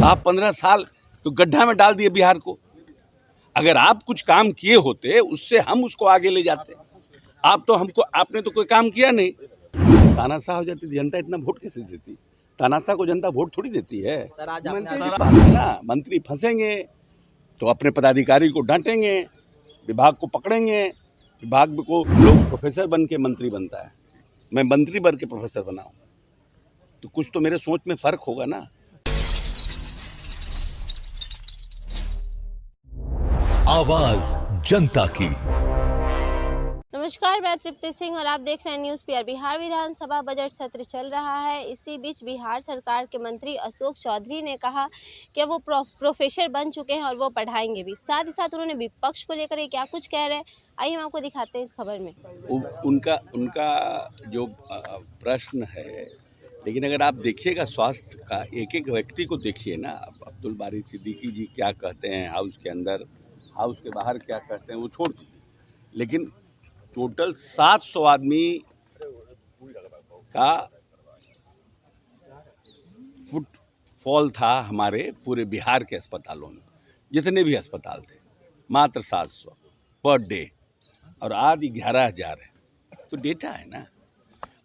आप 15 साल तो गड्ढा में डाल दिए बिहार को। अगर आप कुछ काम किए होते उससे हम उसको आगे ले जाते। आप तो हमको, आपने तो कोई काम किया नहीं। तानाशाह हो जाती जनता इतना वोट कैसे देती? तानाशाह को जनता वोट थोड़ी देती है। मंत्री फंसेंगे तो अपने पदाधिकारी को डांटेंगे, विभाग को पकड़ेंगे। विभाग को लोग प्रोफेसर बन के मंत्री बनता है, मैं मंत्री बन के प्रोफेसर बना हूं, तो कुछ तो मेरे सोच में फर्क होगा ना। आवाज जनता की। नमस्कार, मैं तृप्ति सिंह और आप देख रहे हैं न्यूज़ पीआर। बिहार विधानसभा बजट सत्र चल रहा है। इसी बीच बिहार सरकार के मंत्री अशोक चौधरी ने कहा कि वो प्रोफेसर बन चुके हैं और वो पढ़ाएंगे भी। साथ ही साथ उन्होंने विपक्ष को लेकर क्या कुछ कह रहे हैं, आइए हम आपको दिखाते हैं इस खबर में। उनका जो प्रश्न है, लेकिन अगर आप देखिएगा स्वास्थ्य का एक एक व्यक्ति को देखिए ना। अब्दुल बारी सिद्दीकी जी क्या कहते हैं हाउस के अंदर, हाउस के बाहर क्या कहते हैं वो छोड़ दीजिए, लेकिन टोटल 700 आदमी का फुटफॉल था हमारे पूरे बिहार के अस्पतालों में, जितने भी अस्पताल थे, मात्र 700 पर डे, और आज 11,000 है। तो डेटा है ना।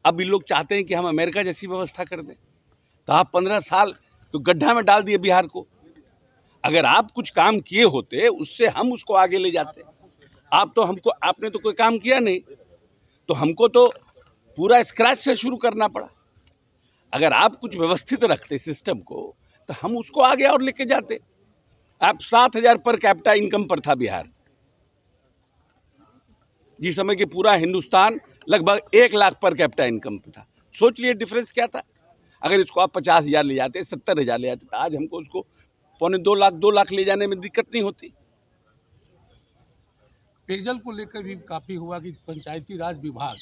अब ये लोग चाहते हैं कि हम अमेरिका जैसी व्यवस्था कर दें, तो आप 15 साल तो गड्ढा में डाल दिए बिहार को। अगर आप कुछ काम किए होते उससे हम उसको आगे ले जाते। आप तो हमको, आपने तो कोई काम किया नहीं, तो हमको तो पूरा स्क्रैच से शुरू करना पड़ा। अगर आप कुछ व्यवस्थित रखते सिस्टम को तो हम उसको आगे और लेके जाते। आप 7,000 पर कैपिटा इनकम पर था बिहार, जिस समय कि पूरा हिंदुस्तान लगभग 1 लाख पर कैपिटा इनकम पे था। सोच लिए डिफरेंस क्या था। अगर इसको आप 50,000 ले जाते, 70,000 ले जाते, तो आज हमको उसको 2 लाख ले जाने में दिक्कत नहीं होती। पेयजल को लेकर भी काफ़ी हुआ कि पंचायती राज विभाग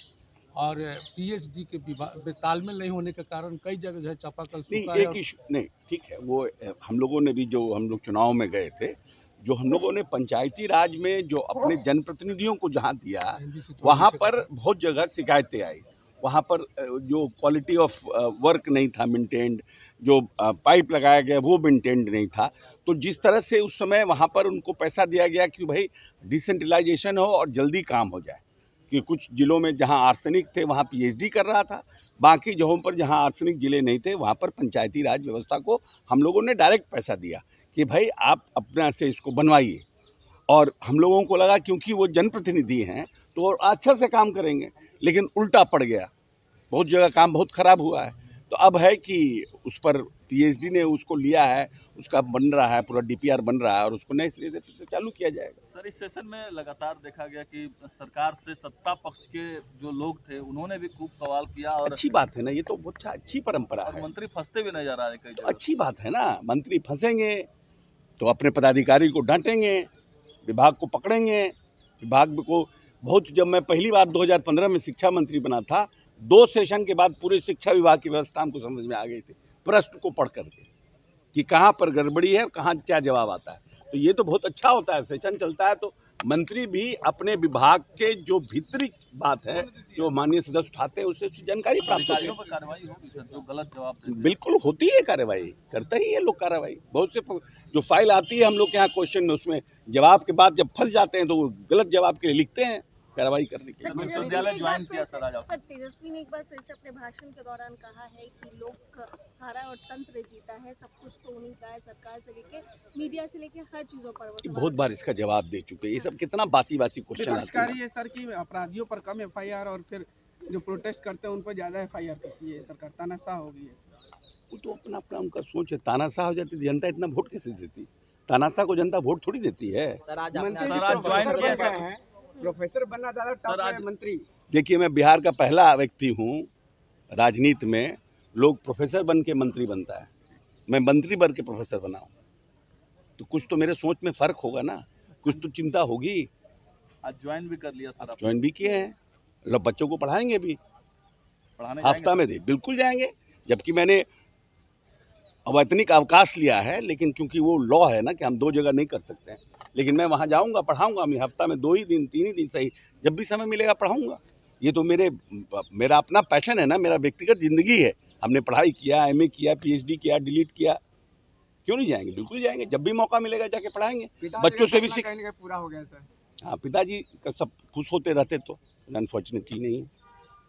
और पीएचडी के विभाग में तालमेल नहीं होने के कारण कई जगह जो है चापाकल सूखा है। एक इशू नहीं, ठीक है, वो हम लोगों ने भी, जो हम लोग चुनाव में गए थे, जो हम लोगों ने पंचायती राज में जो अपने जनप्रतिनिधियों को जहाँ दिया, वहाँ पर बहुत जगह शिकायतें आई। वहाँ पर जो क्वालिटी ऑफ वर्क नहीं था मेंटेन्ड, जो पाइप लगाया गया वो मेंटेन्ड नहीं था। तो जिस तरह से उस समय वहाँ पर उनको पैसा दिया गया कि भाई डिसेंट्रलाइजेशन हो और जल्दी काम हो जाए, कि कुछ जिलों में जहाँ आर्सेनिक थे वहाँ पीएचडी कर रहा था, बाकी जगहों पर जहाँ आर्सेनिक जिले नहीं थे वहाँ पर पंचायती राज व्यवस्था को हम लोगों ने डायरेक्ट पैसा दिया कि भाई आप अपना से इसको बनवाइए। और हम लोगों को लगा क्योंकि वो जनप्रतिनिधि हैं तो अच्छा से काम करेंगे, लेकिन उल्टा पड़ गया। बहुत जगह काम बहुत ख़राब हुआ है। तो अब है कि उस पर पीएचडी ने उसको लिया है, उसका बन रहा है, पूरा डीपीआर बन रहा है और उसको नए सिरे से चालू किया जाएगा। सर, इस सेशन में लगातार देखा गया कि सरकार से सत्ता पक्ष के जो लोग थे उन्होंने भी खूब सवाल किया। और अच्छी बात है ना, ये तो बहुत अच्छी परंपरा है। मंत्री फंसते भी नजर आ रहे कई जगह। अच्छी बात है ना, मंत्री फंसेंगे तो अपने पदाधिकारी को डांटेंगे, विभाग को पकड़ेंगे। विभाग को बहुत, जब मैं पहली बार 2015 में शिक्षा मंत्री बना था, 2 सेशन के बाद पूरे शिक्षा विभाग की व्यवस्था हमको समझ में आ गई थी, प्रश्न को पढ़ करके, कि कहाँ पर गड़बड़ी है, कहाँ क्या जवाब आता है। तो ये तो बहुत अच्छा होता है, सेशन चलता है तो मंत्री भी अपने विभाग के जो भीतरी बात है, जो माननीय सदस्य उठाते हैं, उससे जानकारी प्राप्त होती है। कार्रवाई होगी सर, जो गलत जवाब देते हैं। बिल्कुल होती है कार्रवाई, करते ही ये लोग कार्रवाई। बहुत से जो फाइल आती है हम लोग के यहाँ क्वेश्चन में, उसमें जवाब के बाद जब फंस जाते हैं तो वो गलत जवाब के लिए लिखते हैं कार्रवाई करने के लिए। विश्वविद्यालय ज्वाइन किया सर आज सर, तेजस्वी ने एक बार फिर से अपने भाषण के दौरान कहा है कि लोकधारा और तंत्र जीता है, सब कुछ तो उन्हीं का है, सरकार से लेके मीडिया से लेके हर चीजों पर वो बहुत बार इसका जवाब दे चुके हैं। ये सब कितना बासी क्वेश्चन आते हैं। सर की अपराधियों पर कम एफआईआर और फिर जो प्रोटेस्ट करते हैं उन पर ज्यादा एफआईआर करती है सरकार, तानाशाह हो गई है। वो तो अपना अपना उनका सोच है। तानाशाह हो जाती जनता इतना वोट कैसे देती? तानाशाह को जनता वोट थोड़ी देती है। प्रोफेसर बनना ज्यादा टफ है मंत्री। देखिए, मैं बिहार का पहला व्यक्ति हूँ राजनीति में, लोग प्रोफेसर बन के मंत्री बनता है, मैं मंत्री बन के प्रोफेसर बना हूँ, तो कुछ तो मेरे सोच में फर्क होगा ना, कुछ तो चिंता होगी। आज ज्वाइन भी कर लिया सर, ज्वाइन भी किए हैं, लोग बच्चों को पढ़ाएंगे भी, पढ़ाने हफ्ता में बिल्कुल जाएंगे। जबकि मैंने अवैतनिक अवकाश लिया है, लेकिन क्योंकि वो लॉ है ना कि हम 2 जगह नहीं कर सकते हैं, लेकिन मैं वहाँ जाऊँगा, पढ़ाऊँगा। मैं हफ्ता में 2 ही दिन 3 ही दिन सही, जब भी समय मिलेगा पढ़ाऊँगा। ये तो मेरा अपना पैशन है ना, मेरा व्यक्तिगत ज़िंदगी है। हमने पढ़ाई किया, एमए किया, पीएचडी किया, डिलीट किया, क्यों नहीं जाएंगे, बिल्कुल जाएंगे, जब भी मौका मिलेगा जाके पढ़ाएंगे, बच्चों से भी सीख। कहीं ना कहीं पूरा हो गया सर। हाँ, पिताजी का सब खुश होते रहते तो अनफॉर्चुनेटली नहीं है।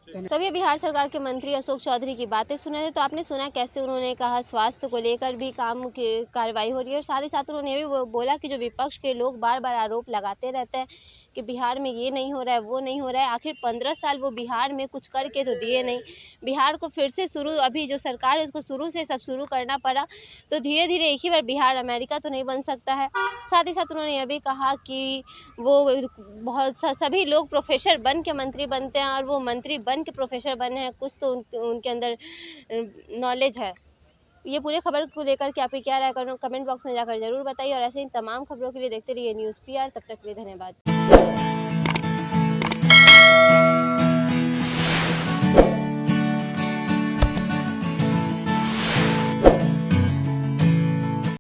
तभी बिहार सरकार के मंत्री अशोक चौधरी की बातें सुने थे, तो आपने सुना कैसे उन्होंने कहा स्वास्थ्य को लेकर भी काम की कार्रवाई हो रही है, और साथ ही साथ उन्होंने ये भी बोला कि जो विपक्ष के लोग बार बार आरोप लगाते रहते हैं कि बिहार में ये नहीं हो रहा है, वो नहीं हो रहा है, आखिर 15 साल वो बिहार में कुछ करके तो दिए नहीं। बिहार को फिर से शुरू, अभी जो सरकार है उसको शुरू से सब शुरू करना पड़ा, तो धीरे धीरे एक ही बार बिहार अमेरिका तो नहीं बन सकता है। साथ ही साथ उन्होंने यह भी कहा कि वो सभी लोग प्रोफेसर बन के मंत्री बनते हैं, और वो मंत्री बन के प्रोफेसर बने हैं, कुछ तो उनके अंदर नॉलेज है। ये पूरे खबर को लेकर के आपकी क्या राय, कमेंट बॉक्स में जाकर जरूर बताइए, और ऐसे ही तमाम खबरों के लिए देखते रहिए न्यूज़ PR। तब तक के लिए धन्यवाद।